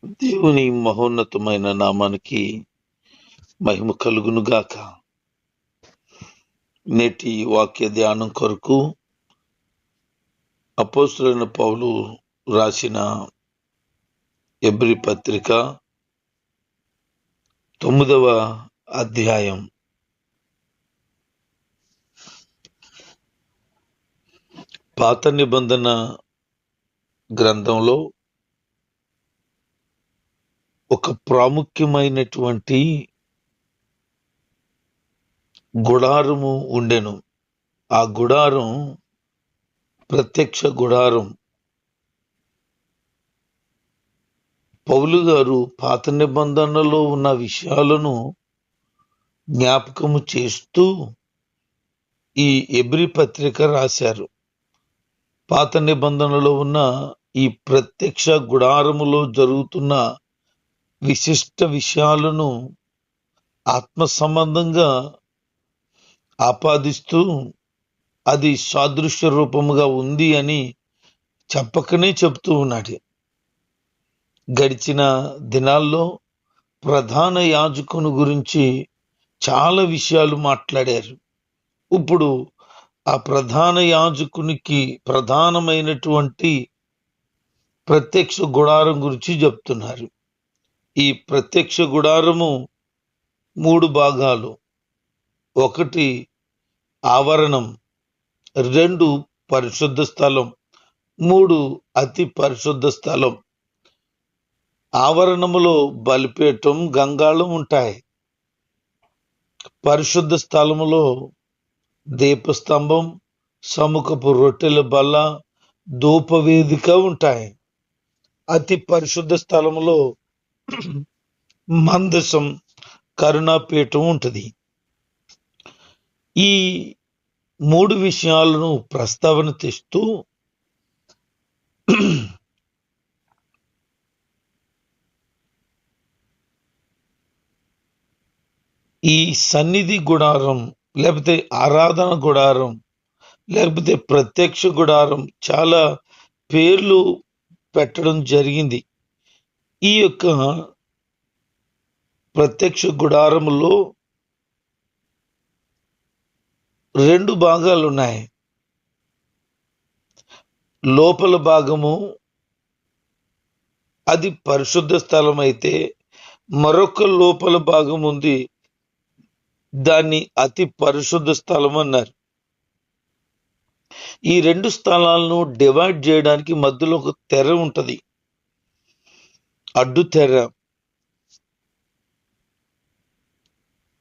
దేవుని మహోన్నతమైన నామానికి మహిమ కలుగును గాక. నేటి వాక్య ధ్యానం కొరకు అపోస్తలుడైన పౌలు రాసిన హెబ్రీ పత్రిక 9వ అధ్యాయం. పాత నిబంధన గ్రంథంలో ఒక ప్రాముఖ్యమైనటువంటి గుడారము ఉండెను. ఆ గుడారం ప్రత్యక్ష గుడారం. పౌలు గారు పాత నిబంధనలో ఉన్న విషయాలను జ్ఞాపకము చేస్తూ ఈ హెబ్రీ పత్రిక రాశారు. పాత నిబంధనలో ఉన్న ఈ ప్రత్యక్ష గుడారములో జరుగుతున్న విశిష్ట విషయాలను ఆత్మ సంబంధంగా ఆపాదిస్తూ అది సాదృశ్య రూపముగా ఉంది అని చెప్పకనే చెప్తూ ఉన్నాడు. గడిచిన దినాల్లో ప్రధాన యాజకుని గురించి చాలా విషయాలు మాట్లాడారు. ఇప్పుడు ఆ ప్రధాన యాజకునికి ప్రధానమైనటువంటి ప్రత్యక్ష గుడారం గురించి చెప్తున్నారు. ఈ ప్రత్యక్ష గుడారము 3 భాగాలు. 1 ఆవరణం, 2 పరిశుద్ధ స్థలం, 3 అతి పరిశుద్ధ స్థలం. ఆవరణములో బలిపీఠం, గంగాళం ఉంటాయి. పరిశుద్ధ స్థలములో దీపస్తంభం, సముఖపు రొట్టెల బల్ల, ధూపవేదిక ఉంటాయి. అతి పరిశుద్ధ స్థలములో మందసం, కరుణాపీఠం ఉంటుంది. ఈ 3 విషయాలను ప్రస్తావన తెస్తూ ఈ సన్నిధి గుడారం, లేకపోతే ఆరాధన గుడారం, లేకపోతే ప్రత్యక్ష గుడారం, చాలా పేర్లు పెట్టడం జరిగింది. ఈ యొక్క ప్రత్యక్ష గుడారములో 2 భాగాలు ఉన్నాయి. లోపల భాగము అది పరిశుద్ధ స్థలం అయితే, మరొక లోపల భాగం ఉంది, దాన్ని అతి పరిశుద్ధ స్థలం అన్నారు. ఈ 2 స్థలాలను డివైడ్ చేయడానికి మధ్యలో ఒక తెర ఉంటది, అడ్డు తెర.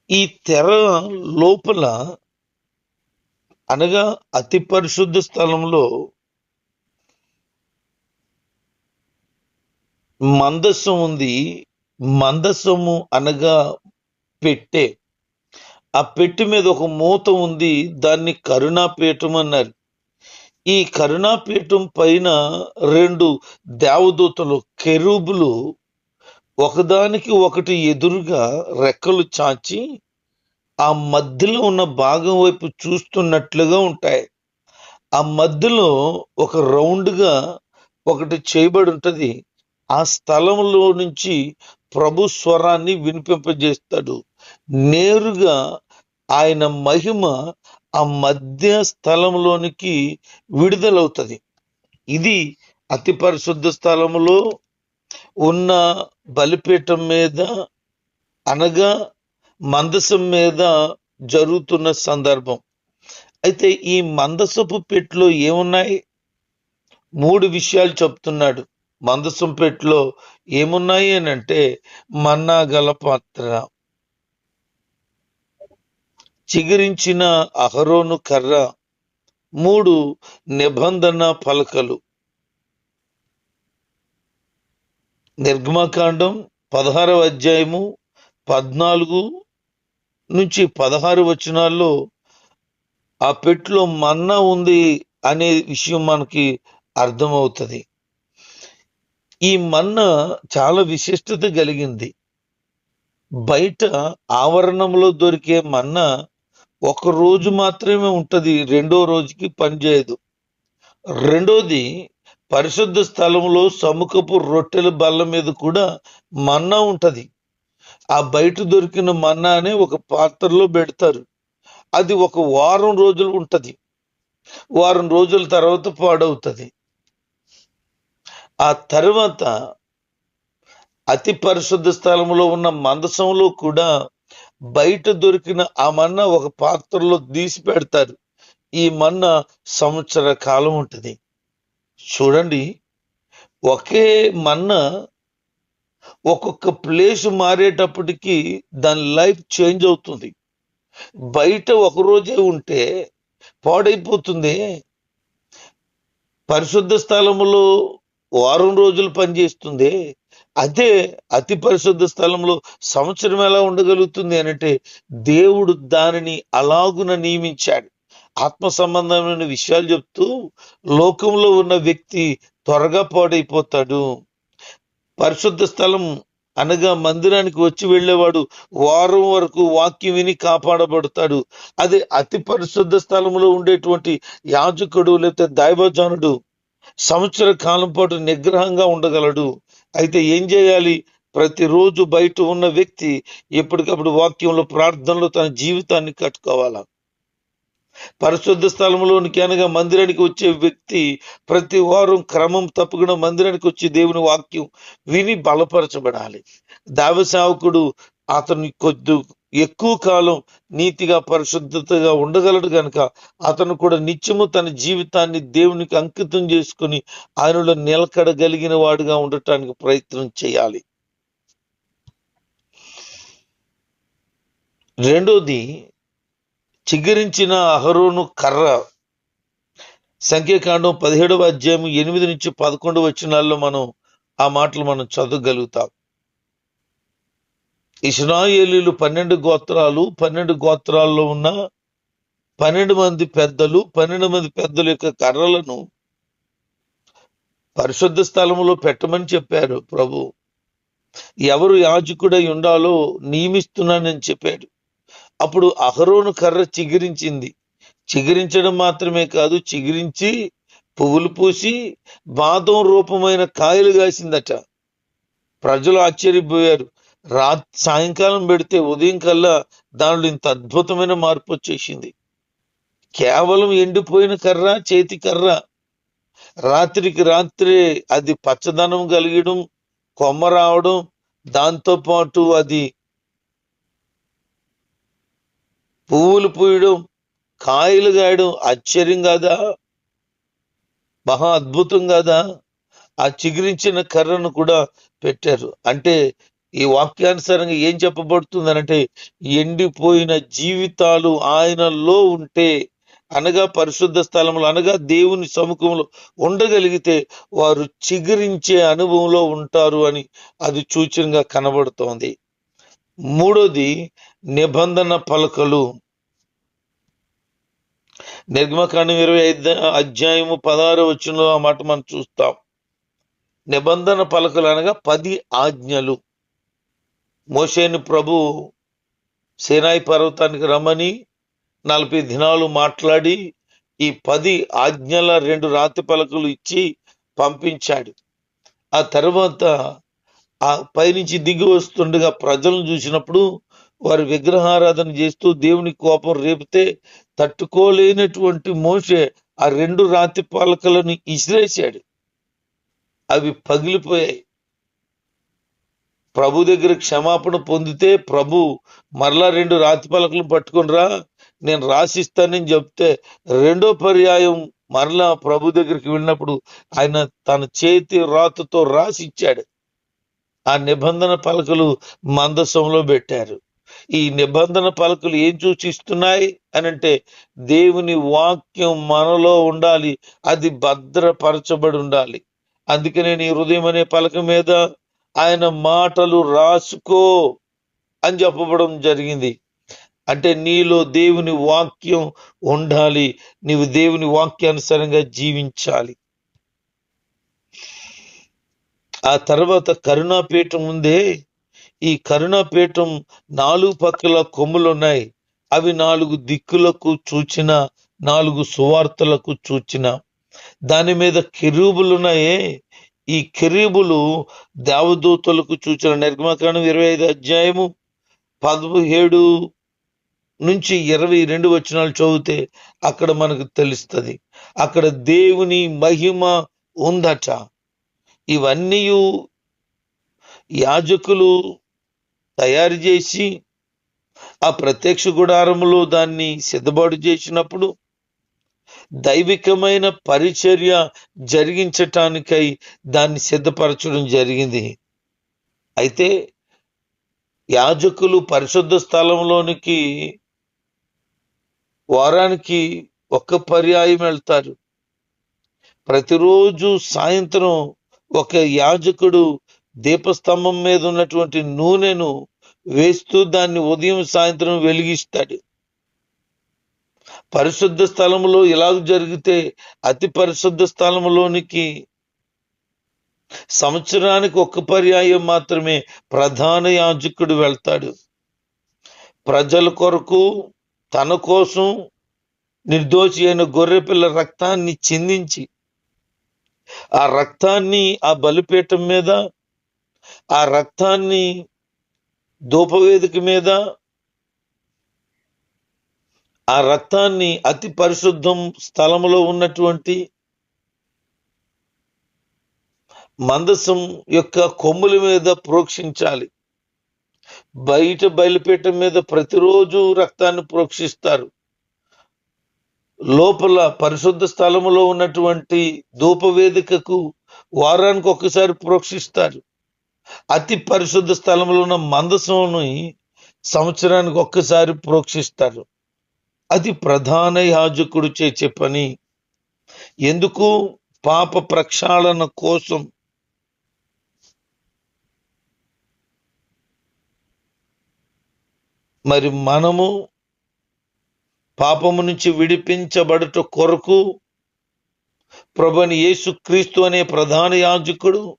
ఈ తెర లోపల అనగా అతి పరిశుద్ధ స్థలంలో మందసం ఉంది. మందసము అనగా పెట్టె. ఆ పెట్టె మీద ఒక మూత ఉంది, దాన్ని కరుణాపీఠం అన్నారు. ఈ కరుణాపీఠం పైన 2 దేవదూతలు, కెరూబులు, ఒకదానికి ఒకటి ఎదురుగా రెక్కలు చాచి ఆ మధ్యలో ఉన్న భాగం వైపు చూస్తున్నట్లుగా ఉంటాయి. ఆ మధ్యలో ఒక రౌండ్గా ఒకటి చేయబడి ఉంటది. ఆ స్థలంలో నుంచి ప్రభు స్వరాన్ని వినిపింపజేస్తాడు. నేరుగా ఆయన మహిమ ఆ మధ్య స్థలంలోనికి విడుదలవుతుంది. ఇది అతి పరిశుద్ధ స్థలములో ఉన్న బలిపీఠం మీద అనగా మందసం మీద జరుగుతున్న సందర్భం. అయితే ఈ మందసపు పెట్టెలో ఏమున్నాయి? 3 విషయాలు చెప్తున్నాడు. మందసం పెట్టెలో ఏమున్నాయి అని అంటే, మన్నా గల పాత్ర, చిగురించిన అహరోను కర్ర, 3 నిబంధన పలకలు. నిర్గమకాండం 16వ అధ్యాయము 14 నుంచి 16 వచనాల్లో ఆ పెట్టెలో మన్నా ఉంది అనే విషయం మనకి అర్థమవుతుంది. ఈ మన్నా చాలా విశిష్టత కలిగింది. బయట ఆవరణంలో దొరికే మన్నా 1 రోజు మాత్రమే ఉంటది, రెండో రోజుకి పనిచేయదు. రెండోది, పరిశుద్ధ స్థలంలో సముఖపు రొట్టెల బల్ల మీద కూడా మన్నా ఉంటది. ఆ బయట దొరికిన మన్నానే ఒక పాత్రలో పెడతారు. అది ఒక వారం రోజులు ఉంటది. వారం రోజుల తర్వాత పాడవుతుంది. ఆ తర్వాత అతి పరిశుద్ధ స్థలంలో ఉన్న మందసంలో కూడా బయట దొరికిన ఆ మన్నా ఒక పాత్రలో తీసి పెడతారు. ఈ మన్నా సంవత్సర కాలం ఉంటుంది. చూడండి, ఒకే మన్నా ఒక్కొక్క ప్లేస్ మారేటప్పటికి దాని లైఫ్ చేంజ్ అవుతుంది. బయట ఒక రోజే ఉంటే పాడైపోతుంది. పరిశుద్ధ స్థలములో వారం రోజులు పనిచేస్తుంది. అదే అతి పరిశుద్ధ స్థలంలో సంవత్సరం ఎలా ఉండగలుగుతుంది అనంటే దేవుడు దానిని అలాగున నియమించాడు. ఆత్మ సంబంధమైన విషయాలు చెప్తూ లోకంలో ఉన్న వ్యక్తి త్వరగా పాడైపోతాడు. పరిశుద్ధ స్థలం అనగా మందిరానికి వచ్చి వెళ్ళేవాడు వారం వరకు వాక్యం విని కాపాడబడతాడు. అదే అతి పరిశుద్ధ స్థలంలో ఉండేటువంటి యాజకుడు లేకపోతే దైవజనుడు సంవత్సర కాలం పాటు నిగ్రహంగా ఉండగలడు. అయితే ఏం చేయాలి? ప్రతిరోజు బయట ఉన్న వ్యక్తి ఎప్పటికప్పుడు వాక్యంలో ప్రార్థనలో తన జీవితాన్ని కట్టుకోవాలా. పరిశుద్ధ స్థలంలోనికి అనగా మందిరానికి వచ్చే వ్యక్తి ప్రతి వారం క్రమం తప్పకుండా మందిరానికి వచ్చి దేవుని వాక్యం విని బలపరచబడాలి. దైవ సేవకుడు అతని కొద్ది ఎక్కువ కాలం నీతిగా పరిశుద్ధతగా ఉండగలడు కనుక అతను కూడా నిత్యము తన జీవితాన్ని దేవునికి అంకితం చేసుకుని ఆయనలో నిలకడగలిగిన వాడుగా ఉండటానికి ప్రయత్నం చేయాలి. రెండోది, చిగురించిన అహరోను కర్ర. సంఖ్యాకాండం 17వ అధ్యాయం 8 నుంచి 11 వచనాల్లో ఆ మాటలు మనం చదవగలుగుతాం. ఇశ్రాయేలీలు 12 గోత్రాలు, 12 గోత్రాల్లో ఉన్న 12 మంది పెద్దలు, 12 మంది పెద్దల యొక్క కర్రలను పరిశుద్ధ స్థలములో పెట్టమని చెప్పారు ప్రభు. ఎవరు యాజకుడై ఉండాలో నియమిస్తున్నానని చెప్పాడు. అప్పుడు అహరోను కర్ర చిగురించింది. చిగురించడం మాత్రమే కాదు, చిగురించి పువ్వులు పూసి బాదం రూపమైన కాయలు కాసిందట. ప్రజలు ఆశ్చర్యపోయారు. సాయంకాలం పెడితే ఉదయం కల్లా దానిలో ఇంత అద్భుతమైన మార్పు వచ్చేసింది. కేవలం ఎండిపోయిన కర్ర, చేతి కర్ర, రాత్రికి రాత్రే అది పచ్చదనం కలిగడం, కొమ్మ రావడం, దాంతో పాటు అది పువ్వులు పూయడం, కాయలు గాయడం ఆశ్చర్యం కాదా? మహా అద్భుతం కాదా? ఆ చిగురించిన కర్రను కూడా పెట్టారు. అంటే ఈ వాక్యానుసారంగా ఏం చెప్పబడుతుందనంటే ఎండిపోయిన జీవితాలు ఆయనలో ఉంటే అనగా పరిశుద్ధ స్థలంలో అనగా దేవుని సముఖంలో ఉండగలిగితే వారు చిగురించే అనుభవంలో ఉంటారు అని అది సూచనగా కనబడుతోంది. మూడోది, నిబంధన పలకలు. నిర్గమకాండం 25 అధ్యాయము 16 వచనంలో ఆ మాట మనం చూస్తాం. నిబంధన పలకలు అనగా 10 ఆజ్ఞలు. మోషేను ప్రభు సీనాయి పర్వతానికి రమ్మని 40 దినాలు మాట్లాడి ఈ 10 ఆజ్ఞల 2 రాతి పలకలు ఇచ్చి పంపించాడు. ఆ తర్వాత ఆ పైనుంచి దిగి వస్తుండగా ప్రజలను చూసినప్పుడు వారు విగ్రహారాధన చేస్తూ దేవుని కోపం రేపితే తట్టుకోలేనటువంటి మోషే ఆ 2 రాతి పలకలను ఇసిరేశాడు. అవి పగిలిపోయాయి. ప్రభు దగ్గర క్షమాపణ పొందితే ప్రభు మరలా 2 రాతి పలకలు పట్టుకొని రా, నేను రాసిస్తానని చెప్తే రెండో పర్యాయం మరలా ప్రభు దగ్గరికి వెళ్ళినప్పుడు ఆయన తన చేతి రాతతో రాసిచ్చాడు. ఆ నిబంధన పలకలు మందసంలో పెట్టారు. ఈ నిబంధన పలకలు ఏం సూచిస్తున్నాయి అనంటే దేవుని వాక్యం మనలో ఉండాలి, అది భద్రపరచబడి ఉండాలి. అందుకనే నీ హృదయం అనే పలక మీద ఆయన మాటలు రాసుకో అని చెప్పబడం జరిగింది. అంటే నీలో దేవుని వాక్యం ఉండాలి, నీవు దేవుని వాక్యానుసారంగా జీవించాలి. ఆ తర్వాత కరుణాపీఠం ఉందే, ఈ కరుణాపీఠం 4 పక్కల కొమ్ములు ఉన్నాయి. అవి 4 దిక్కులకు చూచిన, 4 సువార్తలకు చూచిన. దాని మీద కెరూబులు ఉన్నాయే, ఈ కెరూబులు దేవదూతలకు సూచన. నిర్గమకాండం 25 అధ్యాయము 17 నుంచి 22 వచనాలు చదివితే అక్కడ మనకు తెలుస్తుంది. అక్కడ దేవుని మహిమ ఉందట. ఇవన్నీ యాజకులు తయారు చేసి ఆ ప్రత్యక్ష గుడారములో దాన్ని సిద్ధపాటు చేసినప్పుడు దైవికమైన పరిచర్య జరిగించటానికై దాన్ని సిద్ధపరచడం జరిగింది. అయితే యాజకులు పరిశుద్ధ స్థలంలోనికి వారానికి ఒక్క పర్యాయం వెళ్తారు. ప్రతిరోజు సాయంత్రం ఒక యాజకుడు దీపస్తంభం మీద ఉన్నటువంటి నూనెను వేస్తూ దాన్ని ఉదయం సాయంత్రం వెలిగిస్తాడు. పరిశుద్ధ స్థలంలో ఇలాగ జరిగితే అతి పరిశుద్ధ స్థలంలోనికి సంవత్సరానికి ఒక్క పర్యాయం మాత్రమే ప్రధాన యాజకుడు వెళ్తాడు. ప్రజల కొరకు, తన కోసం నిర్దోషి అయిన గొర్రెపిల్ల రక్తాన్ని చిందించి ఆ రక్తాన్ని ఆ బలిపీఠం మీద, ఆ రక్తాన్ని ధూపవేదిక మీద, ఆ రక్తాన్ని అతి పరిశుద్ధం స్థలంలో ఉన్నటువంటి మందసం యొక్క కొమ్ముల మీద ప్రోక్షించాలి. బయట బలిపీఠం మీద ప్రతిరోజు రక్తాన్ని ప్రోక్షిస్తారు. లోపల పరిశుద్ధ స్థలములో ఉన్నటువంటి ధూపవేదికకు వారానికి ఒక్కసారి ప్రోక్షిస్తారు. అతి పరిశుద్ధ స్థలంలో ఉన్న మందసంని సంవత్సరానికి ఒక్కసారి ప్రోక్షిస్తారు. అది ప్రధాన యాజకుడు చేసే పని. ఎందుకు? పాప ప్రక్షాళన కోసం. మరి మనము పాపము నుంచి విడిపించబడుట కొరకు ప్రభువైన యేసుక్రీస్తు అనే ప్రధాన యాజకుడు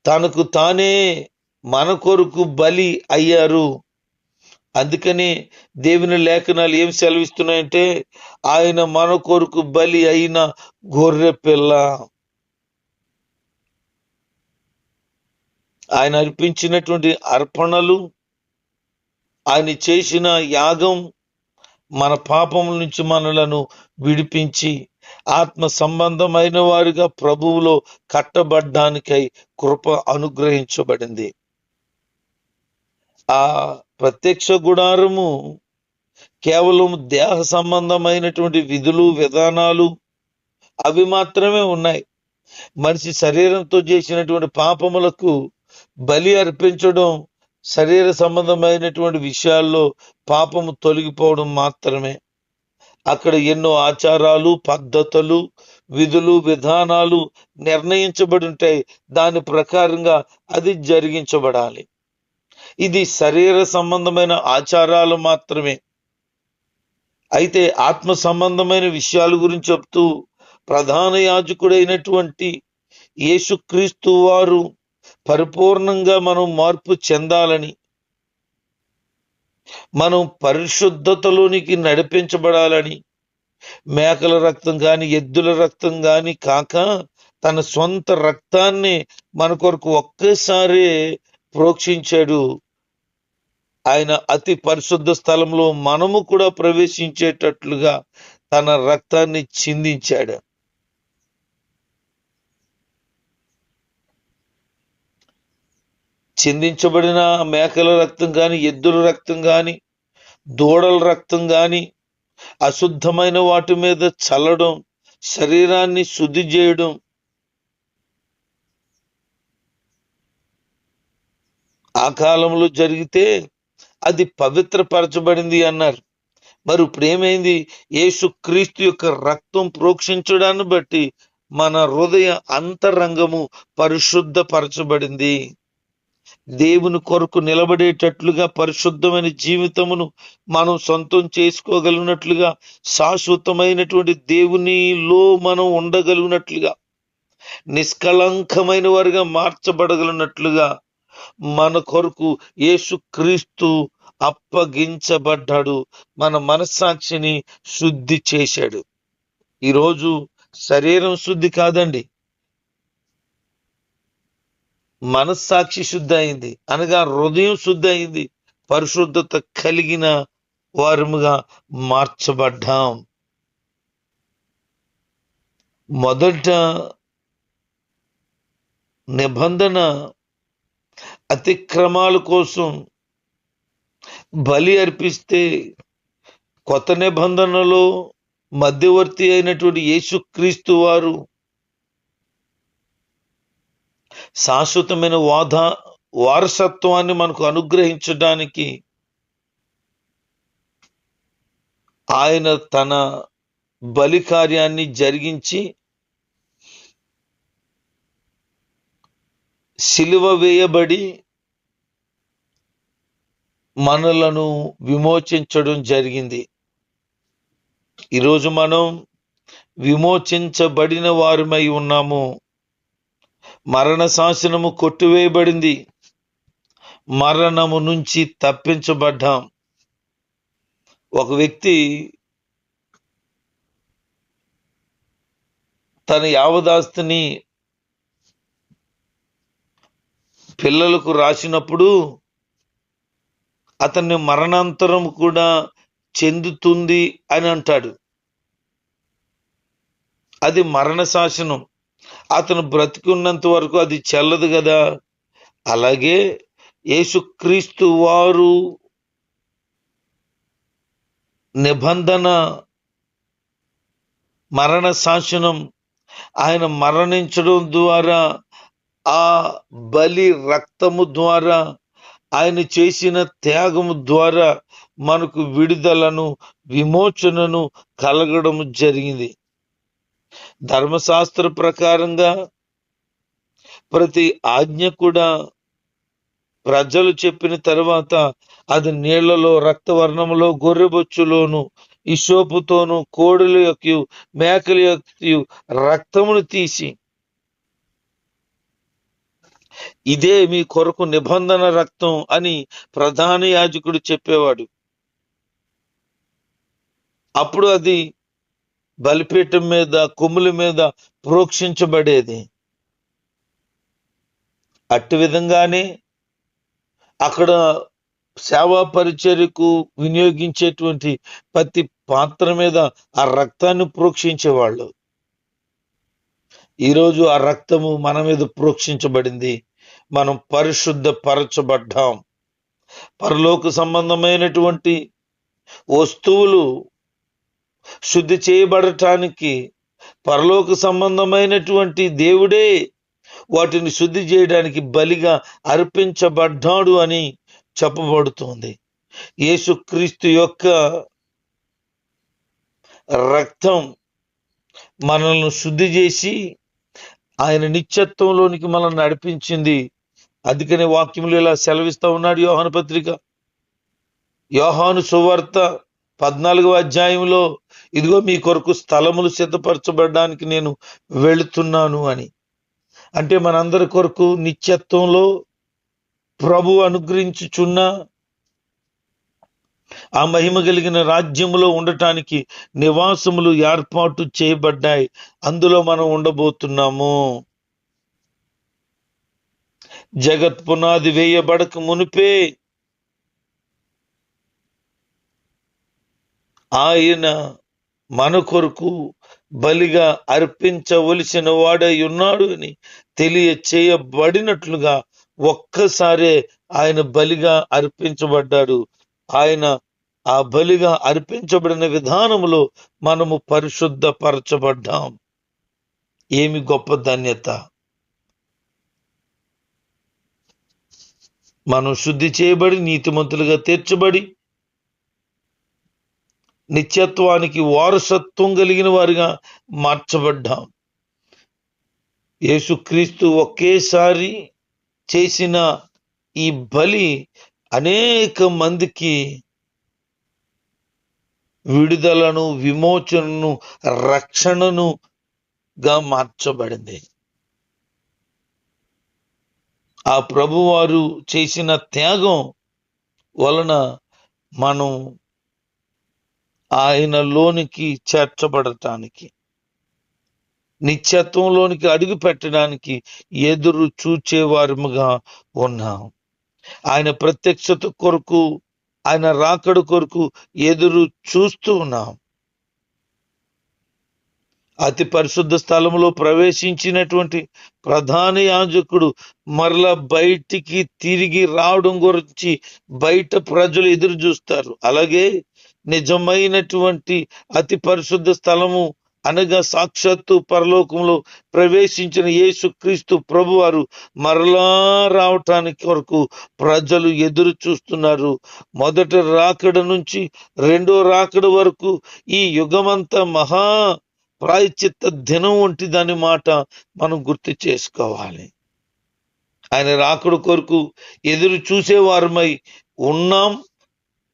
తనకు తానే మన కొరకు బలి అయ్యారు. అందుకని దేవుని లేఖనాలు ఏం సెలవిస్తున్నాయంటే, ఆయన మన కొరకు బలి అయిన గొర్రె పిల్ల. ఆయన అర్పించినటువంటి అర్పణలు, ఆయన చేసిన యాగం మన పాపముల నుంచి మనలను విడిపించి ఆత్మ సంబంధమైన వారిగా ప్రభువులో కట్టబడ్డానికై కృప అనుగ్రహించబడింది. ఆ ప్రత్యక్ష గుడారము కేవలం దేహ సంబంధమైనటువంటి విధులు, విధానాలు అవి మాత్రమే ఉన్నాయి. మనిషి శరీరంతో చేసినటువంటి పాపములకు బలి అర్పించడం, శరీర సంబంధమైనటువంటి విషయాల్లో పాపము తొలగిపోవడం మాత్రమే. అక్కడ ఎన్నో ఆచారాలు, పద్ధతులు, విధులు, విధానాలు నిర్ణయించబడి ఉంటాయి. దాని ప్రకారంగా అది జరిగించబడాలి. ఇది శరీర సంబంధమైన ఆచారాలు మాత్రమే. అయితే ఆత్మ సంబంధమైన విషయాల గురించి చెప్తూ ప్రధాన యాజకుడైనటువంటి యేసుక్రీస్తు వారు పరిపూర్ణంగా మనం మార్పు చెందాలని, మనం పరిశుద్ధతలోనికి నడిపించబడాలని, మేకల రక్తం కానీ ఎద్దుల రక్తం కానీ కాక తన సొంత రక్తాన్ని మన కొరకు ఒక్కసారి ప్రోక్షించాడు. ఆయన అతి పరిశుద్ధ స్థలంలో మనము కూడా ప్రవేశించేటట్లుగా తన రక్తాన్ని చిందించాడు. చిందించబడిన మేకల రక్తం కానీ, ఎద్దుల రక్తం కానీ, దూడల రక్తం కానీ అశుద్ధమైన వాటి మీద చల్లడం, శరీరాన్ని శుద్ధి చేయడం, ఆ కాలంలో జరిగితే అది పవిత్రపరచబడింది అన్నారు. మరి ఇప్పుడు ఏమైంది? యేసుక్రీస్తు యొక్క రక్తం ప్రోక్షించడాన్ని బట్టి మన హృదయ అంతరంగము పరిశుద్ధపరచబడింది. దేవుని కొరకు నిలబడేటట్లుగా పరిశుద్ధమైన జీవితమును మనం సొంతం చేసుకోగలిగినట్లుగా, శాశ్వతమైనటువంటి దేవునిలో మనం ఉండగలిగినట్లుగా, నిష్కళంకమైన వారిగా మార్చబడగలిగినట్లుగా మన కొరకు యేసుక్రీస్తు అప్పగించబడ్డాడు. మన మనస్సాక్షిని శుద్ధి చేశాడు. ఈరోజు శరీరం శుద్ధి కాదండి, మనస్సాక్షి శుద్ధి అయింది, అనగా హృదయం శుద్ధి అయింది. పరిశుద్ధత కలిగిన వారముగా మార్చబడ్డాం. మొదట నిబంధన అతిక్రమాల కోసం బలి అర్పిస్తే, కొత్త నిబంధనలో మధ్యవర్తి అయినటువంటి యేసుక్రీస్తు వారు శాశ్వతమైన వారసత్వాన్ని మనకు అనుగ్రహించడానికి ఆయన తన బలి కార్యాన్ని జరిగించి సిలువ వేయబడి మనలను విమోచించడం జరిగింది. ఈరోజు మనం విమోచించబడిన వారమై ఉన్నాము. మరణ శాసనము కొట్టివేయబడింది, మరణము నుంచి తప్పించబడ్డాం. ఒక వ్యక్తి తన యావదాస్తిని పిల్లలకు రాసినప్పుడు అతన్ని మరణాంతరం కూడా చెందుతుంది అని అంటాడు. అది మరణ శాసనం. అతను బ్రతికున్నంత వరకు అది చెల్లదు కదా. అలాగే యేసుక్రీస్తు వారు నిబంధన మరణ శాసనం, ఆయన మరణించడం ద్వారా, ఆ బలి రక్తము ద్వారా, ఆయన చేసిన త్యాగము ద్వారా మనకు విడుదలను, విమోచనను కలగడం జరిగింది. ధర్మశాస్త్ర ప్రకారంగా ప్రతి ఆజ్ఞ కూడా ప్రజలు చెప్పిన తర్వాత అది నీళ్లలో, రక్తవర్ణములో, గొర్రెబొచ్చులోను, ఇసోపుతోను, కోడుల యొక్క, మేకల యొక్క రక్తమును తీసి, ఇదే మీ కొరకు నిబంధన రక్తం అని ప్రధాన యాజకుడు చెప్పేవాడు. అప్పుడు అది బలిపీఠం మీద, కొమ్ముల మీద ప్రోక్షించబడేది. అట్టి విధంగానే అక్కడ సేవా పరిచర్యకు వినియోగించేటువంటి ప్రతి పాత్ర మీద ఆ రక్తాన్ని ప్రోక్షించేవాళ్ళు. ఈరోజు ఆ రక్తము మన మీద ప్రోక్షించబడింది. మనం పరిశుద్ధపరచబడ్డాం. పరలోక సంబంధమైనటువంటి వస్తువులు శుద్ధి చేయబడటానికి పరలోక సంబంధమైనటువంటి దేవుడే వాటిని శుద్ధి చేయడానికి బలిగా అర్పించబడ్డాడు అని చెప్పబడుతుంది. యేసుక్రీస్తు యొక్క రక్తం మనల్ని శుద్ధి చేసి ఆయన నిత్యత్వంలోనికి మనల్ని నడిపించింది. అందుకనే వాక్యములు ఇలా సెలవిస్తా ఉన్నాడు. యోహాను పత్రిక, యోహాను సువార్త 14వ అధ్యాయంలో, ఇదిగో మీ కొరకు స్థలములు సిద్ధపరచబడడానికి నేను వెళుతున్నాను అని. అంటే మనందరి కొరకు నిత్యత్వంలో ప్రభు అనుగ్రహించుచున్న ఆ మహిమ కలిగిన రాజ్యములో ఉండటానికి నివాసములు ఏర్పాటు చేయబడ్డాయి. అందులో మనం ఉండబోతున్నాము. జగత్ పునాది వేయబడక మునిపే ఆయన మన కొరకు బలిగా అర్పించవలసిన వాడై ఉన్నాడు అని తెలియచేయబడినట్లుగా ఒక్కసారే ఆయన బలిగా అర్పించబడ్డాడు. ఆయన ఆ బలిగా అర్పించబడిన విధానములో మనము పరిశుద్ధపరచబడ్డాం. ఏమి గొప్ప ధన్యత! మనం శుద్ధి చేయబడి నీతిమంతులుగా తీర్చబడి నిత్యత్వానికి వారసత్వం కలిగిన వారిగా మార్చబడ్డాం. యేసుక్రీస్తు ఒకేసారి చేసిన ఈ బలి అనేక మందికి విడుదలను, విమోచనను, రక్షణనుగా మార్చబడింది. ఆ ప్రభువారు చేసిన త్యాగం వలన మనం ఆయనలోనికి చేర్చబడటానికి నిత్యత్వంలోనికి అడుగు పెట్టడానికి ఎదురు చూచేవారముగా ఉన్నాం. ఆయన ప్రత్యక్షత కొరకు, ఆయన రాకడ కొరకు ఎదురు చూస్తూ ఉన్నాం. అతి పరిశుద్ధ స్థలములో ప్రవేశించినటువంటి ప్రధాన యాజకుడు మరలా బయటికి తిరిగి రావడం గురించి బయట ప్రజలు ఎదురు చూస్తారు. అలాగే నిజమైనటువంటి అతి పరిశుద్ధ స్థలము అనగా సాక్షాత్తు పరలోకంలో ప్రవేశించిన యేసుక్రీస్తు ప్రభువారు మరలా రావటానికి కొరకు ప్రజలు ఎదురు చూస్తున్నారు. మొదటి రాకడ నుంచి రెండో రాకడ వరకు ఈ యుగమంతా మహా ప్రాయశ్చిత్త దినం వంటి దాని మాట మనం గుర్తు చేసుకోవాలి. ఆయన రాకడ కొరకు ఎదురు చూసేవారమై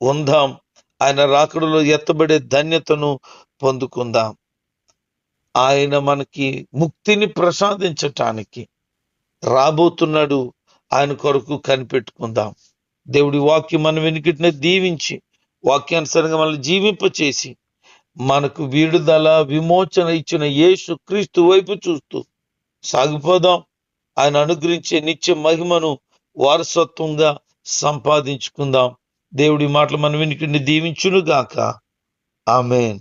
ఉందాం. ఆయన రాకడలో ఎత్తబడే ధన్యతను పొందుకుందాం. ఆయన మనకి ముక్తిని ప్రసాదించటానికి రాబోతున్నాడు. ఆయన కొరకు కనిపెట్టుకుందాం. దేవుడి వాక్యం మన వెనుకటినే దీవించి వాక్యానుసారంగా మనల్ని జీవింపచేసి మనకు విడుదల విమోచన ఇచ్చిన యేసు క్రీస్తు వైపు చూస్తూ సాగిపోదాం. ఆయన అనుగ్రహించే నిత్య మహిమను వారసత్వంగా సంపాదించుకుందాం. దేవుడి మాటలు మన వెనుకటిని దీవించునుగాక. ఆమేన్.